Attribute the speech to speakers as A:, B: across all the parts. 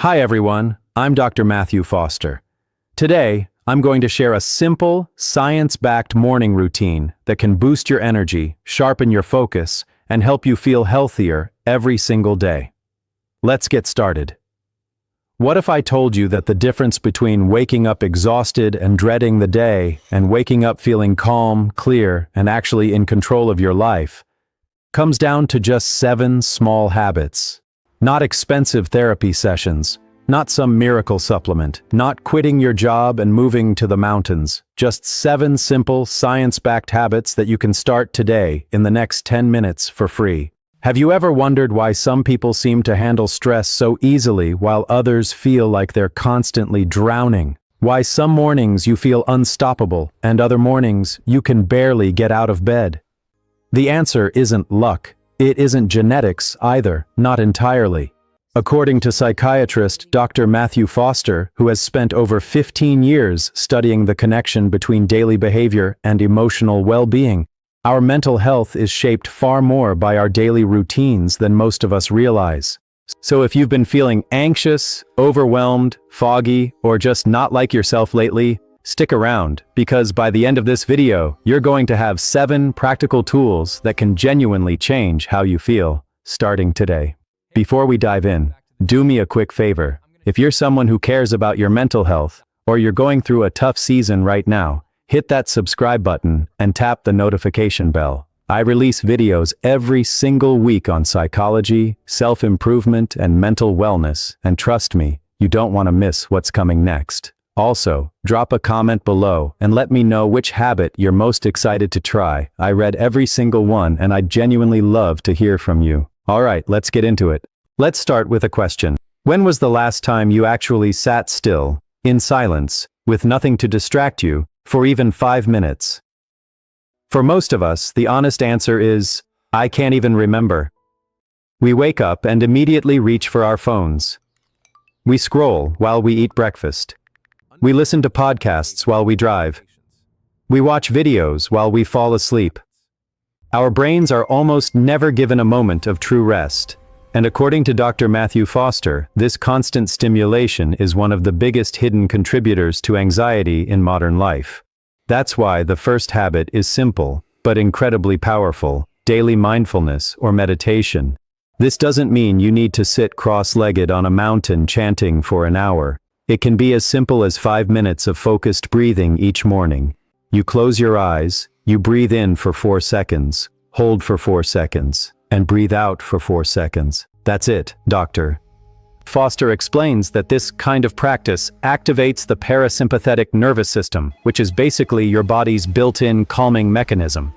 A: Hi everyone, I'm Dr. Matthew Foster. Today, I'm going to share a simple, science-backed morning routine that can boost your energy, sharpen your focus, and help you feel healthier every single day. Let's get started. What if I told you that the difference between waking up exhausted and dreading the day and waking up feeling calm, clear, and actually in control of your life comes down to just 7 small habits? Not expensive therapy sessions, not some miracle supplement, not quitting your job and moving to the mountains, just 7 simple, science-backed habits that you can start today in the next 10 minutes for free. Have you ever wondered why some people seem to handle stress so easily while others feel like they're constantly drowning? Why some mornings you feel unstoppable and other mornings you can barely get out of bed? The answer isn't luck. It isn't genetics either, not entirely. According to psychiatrist Dr. Matthew Foster, who has spent over 15 years studying the connection between daily behavior and emotional well-being, our mental health is shaped far more by our daily routines than most of us realize. So if you've been feeling anxious, overwhelmed, foggy, or just not like yourself lately, stick around, because by the end of this video, you're going to have 7 practical tools that can genuinely change how you feel, starting today. Before we dive in, do me a quick favor. If you're someone who cares about your mental health, or you're going through a tough season right now, hit that subscribe button and tap the notification bell. I release videos every single week on psychology, self-improvement, and mental wellness, and trust me, you don't want to miss what's coming next. Also, drop a comment below and let me know which habit you're most excited to try. I read every single one and I'd genuinely love to hear from you. Alright, let's get into it. Let's start with a question. When was the last time you actually sat still, in silence, with nothing to distract you, for even 5 minutes? For most of us, the honest answer is, I can't even remember. We wake up and immediately reach for our phones. We scroll while we eat breakfast. We listen to podcasts while we drive. We watch videos while we fall asleep. Our brains are almost never given a moment of true rest. And according to Dr. Matthew Foster, this constant stimulation is one of the biggest hidden contributors to anxiety in modern life. That's why the first habit is simple, but incredibly powerful: daily mindfulness or meditation. This doesn't mean you need to sit cross-legged on a mountain chanting for an hour. It can be as simple as 5 minutes of focused breathing each morning. You close your eyes, you breathe in for 4 seconds, hold for 4 seconds, and breathe out for 4 seconds. That's it, Dr. Foster explains that this kind of practice activates the parasympathetic nervous system, which is basically your body's built-in calming mechanism.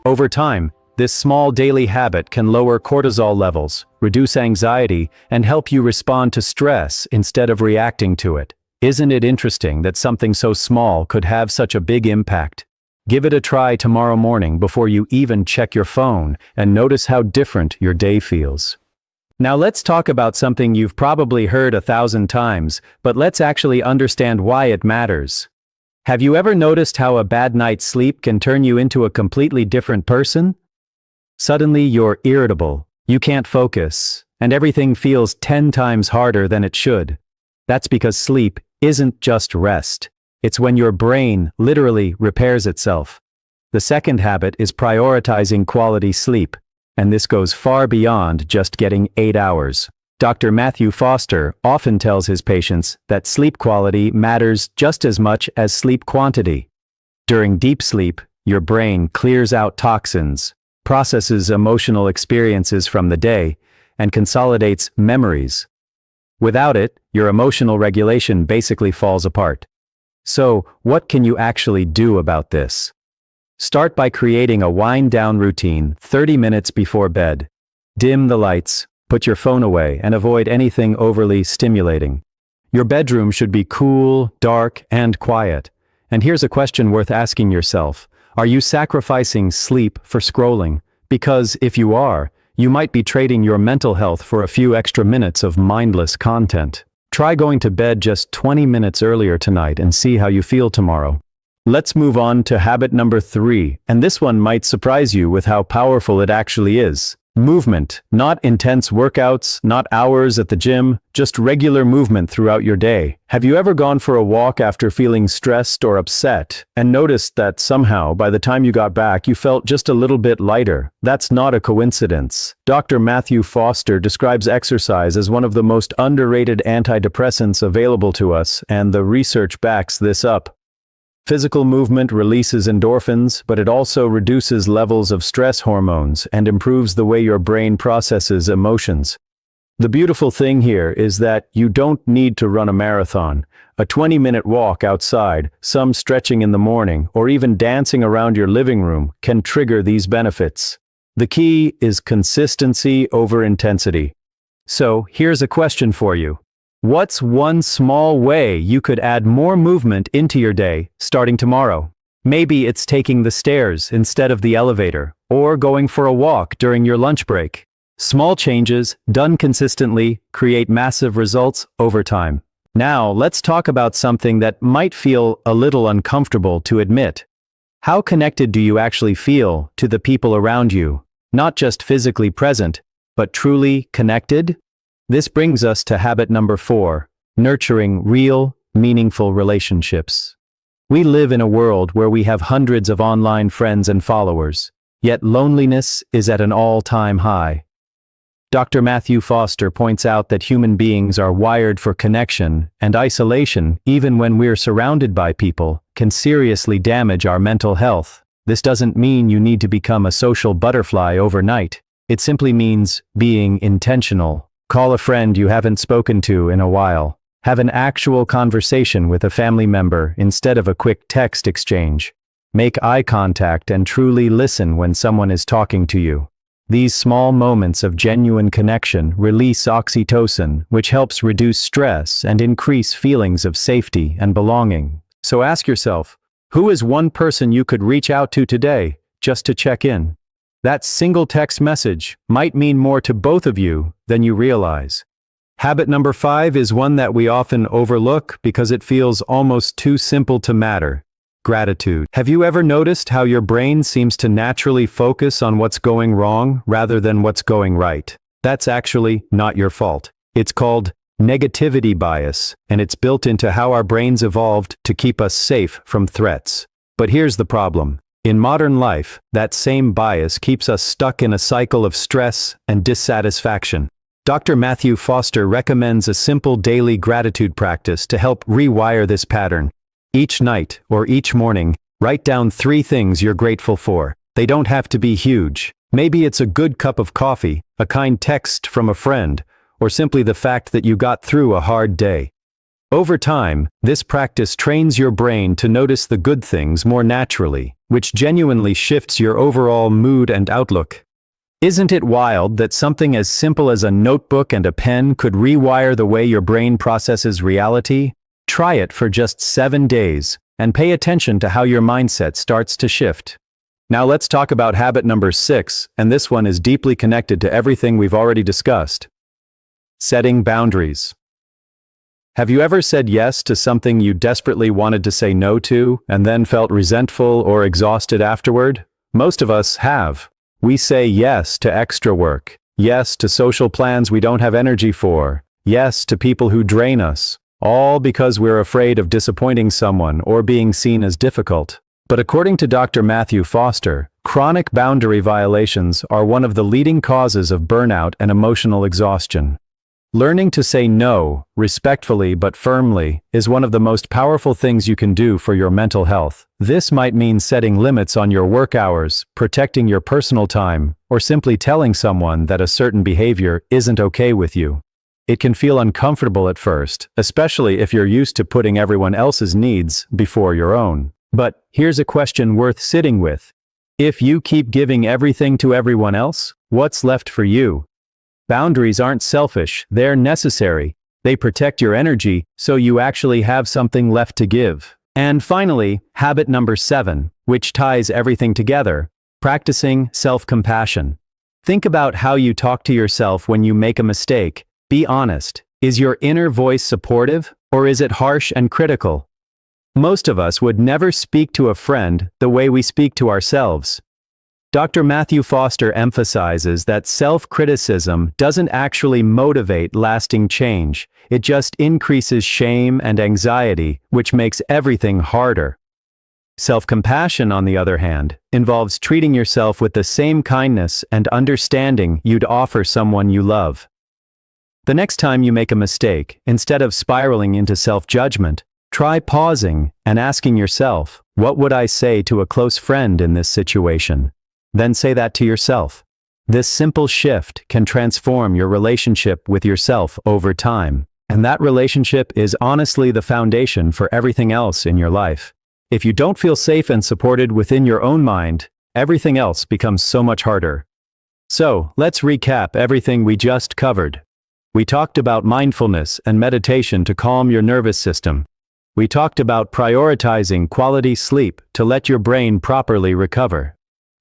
A: Over time, this small daily habit can lower cortisol levels, reduce anxiety, and help you respond to stress instead of reacting to it. Isn't it interesting that something so small could have such a big impact? Give it a try tomorrow morning before you even check your phone, and notice how different your day feels. Now let's talk about something you've probably heard 1,000 times, but let's actually understand why it matters. Have you ever noticed how a bad night's sleep can turn you into a completely different person? Suddenly you're irritable, you can't focus, and everything feels 10 times harder than it should. That's because sleep isn't just rest. It's when your brain literally repairs itself. The second habit is prioritizing quality sleep, and this goes far beyond just getting 8 hours. Dr. Matthew Foster often tells his patients that sleep quality matters just as much as sleep quantity. During deep sleep, your brain clears out toxins, processes emotional experiences from the day, and consolidates memories. Without it, your emotional regulation basically falls apart. So, what can you actually do about this? Start by creating a wind-down routine 30 minutes before bed. Dim the lights, put your phone away, and avoid anything overly stimulating. Your bedroom should be cool, dark, and quiet. And here's a question worth asking yourself. Are you sacrificing sleep for scrolling? Because if you are, you might be trading your mental health for a few extra minutes of mindless content. Try going to bed just 20 minutes earlier tonight and see how you feel tomorrow. Let's move on to habit number 3, and this one might surprise you with how powerful it actually is. Movement, not intense workouts, not hours at the gym, just regular movement throughout your day. Have you ever gone for a walk after feeling stressed or upset and noticed that somehow, by the time you got back, you felt just a little bit lighter? That's not a coincidence. Dr. Matthew Foster describes exercise as one of the most underrated antidepressants available to us, and the research backs this up. Physical movement releases endorphins, but it also reduces levels of stress hormones and improves the way your brain processes emotions. The beautiful thing here is that you don't need to run a marathon. A 20-minute walk outside, some stretching in the morning, or even dancing around your living room can trigger these benefits. The key is consistency over intensity. So, here's a question for you. What's one small way you could add more movement into your day, starting tomorrow? Maybe it's taking the stairs instead of the elevator, or going for a walk during your lunch break. Small changes, done consistently, create massive results over time. Now, let's talk about something that might feel a little uncomfortable to admit. How connected do you actually feel to the people around you? Not just physically present, but truly connected? This brings us to habit number 4, nurturing real, meaningful relationships. We live in a world where we have hundreds of online friends and followers, yet loneliness is at an all-time high. Dr. Matthew Foster points out that human beings are wired for connection, and isolation, even when we're surrounded by people, can seriously damage our mental health. This doesn't mean you need to become a social butterfly overnight. It simply means being intentional. Call a friend you haven't spoken to in a while. Have an actual conversation with a family member instead of a quick text exchange. Make eye contact and truly listen when someone is talking to you. These small moments of genuine connection release oxytocin, which helps reduce stress and increase feelings of safety and belonging. So ask yourself, who is one person you could reach out to today just to check in? That single text message might mean more to both of you than you realize. Habit number 5 is one that we often overlook because it feels almost too simple to matter. Gratitude. Have you ever noticed how your brain seems to naturally focus on what's going wrong rather than what's going right? That's actually not your fault. It's called negativity bias, and it's built into how our brains evolved to keep us safe from threats. But here's the problem. In modern life, that same bias keeps us stuck in a cycle of stress and dissatisfaction. Dr. Matthew Foster recommends a simple daily gratitude practice to help rewire this pattern. Each night, or each morning, write down 3 things you're grateful for. They don't have to be huge. Maybe it's a good cup of coffee, a kind text from a friend, or simply the fact that you got through a hard day. Over time, this practice trains your brain to notice the good things more naturally, which genuinely shifts your overall mood and outlook. Isn't it wild that something as simple as a notebook and a pen could rewire the way your brain processes reality? Try it for just 7 days, and pay attention to how your mindset starts to shift. Now let's talk about habit number 6, and this one is deeply connected to everything we've already discussed. Setting boundaries. Have you ever said yes to something you desperately wanted to say no to, and then felt resentful or exhausted afterward? Most of us have. We say yes to extra work, yes to social plans we don't have energy for, yes to people who drain us, all because we're afraid of disappointing someone or being seen as difficult. But according to Dr. Matthew Foster, chronic boundary violations are one of the leading causes of burnout and emotional exhaustion. Learning to say no, respectfully but firmly, is one of the most powerful things you can do for your mental health. This might mean setting limits on your work hours, protecting your personal time, or simply telling someone that a certain behavior isn't okay with you. It can feel uncomfortable at first, especially if you're used to putting everyone else's needs before your own. But here's a question worth sitting with. If you keep giving everything to everyone else, what's left for you? Boundaries aren't selfish, they're necessary. They protect your energy, so you actually have something left to give. And finally, habit number 7, which ties everything together, practicing self-compassion. Think about how you talk to yourself when you make a mistake. Be honest. Is your inner voice supportive, or is it harsh and critical? Most of us would never speak to a friend the way we speak to ourselves. Dr. Matthew Foster emphasizes that self-criticism doesn't actually motivate lasting change. It just increases shame and anxiety, which makes everything harder. Self-compassion, on the other hand, involves treating yourself with the same kindness and understanding you'd offer someone you love. The next time you make a mistake, instead of spiraling into self-judgment, try pausing and asking yourself, what would I say to a close friend in this situation? Then say that to yourself. This simple shift can transform your relationship with yourself over time. And that relationship is honestly the foundation for everything else in your life. If you don't feel safe and supported within your own mind, everything else becomes so much harder. So, let's recap everything we just covered. We talked about mindfulness and meditation to calm your nervous system. We talked about prioritizing quality sleep to let your brain properly recover.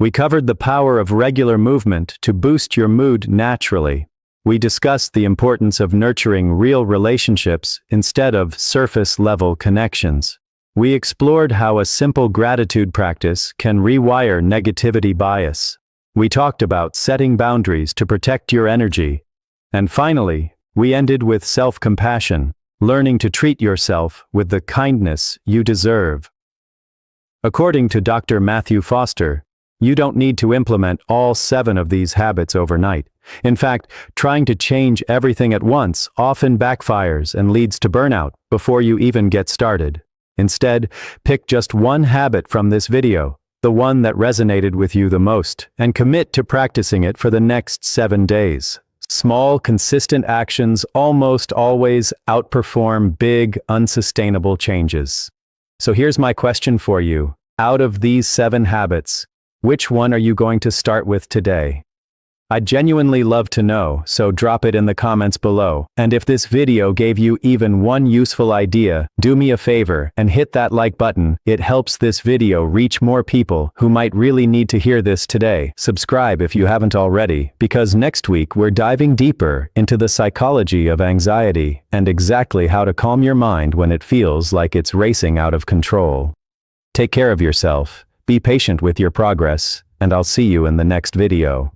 A: We covered the power of regular movement to boost your mood naturally. We discussed the importance of nurturing real relationships instead of surface-level connections. We explored how a simple gratitude practice can rewire negativity bias. We talked about setting boundaries to protect your energy. And finally, we ended with self-compassion, learning to treat yourself with the kindness you deserve. According to Dr. Matthew Foster, you don't need to implement all 7 of these habits overnight. In fact, trying to change everything at once often backfires and leads to burnout before you even get started. Instead, pick just one habit from this video, the one that resonated with you the most, and commit to practicing it for the next 7 days. Small, consistent actions almost always outperform big, unsustainable changes. So here's my question for you. Out of these 7 habits, which one are you going to start with today? I'd genuinely love to know, so drop it in the comments below. And if this video gave you even one useful idea, do me a favor and hit that like button. It helps this video reach more people who might really need to hear this today. Subscribe if you haven't already, because next week we're diving deeper into the psychology of anxiety and exactly how to calm your mind when it feels like it's racing out of control. Take care of yourself, be patient with your progress, and I'll see you in the next video.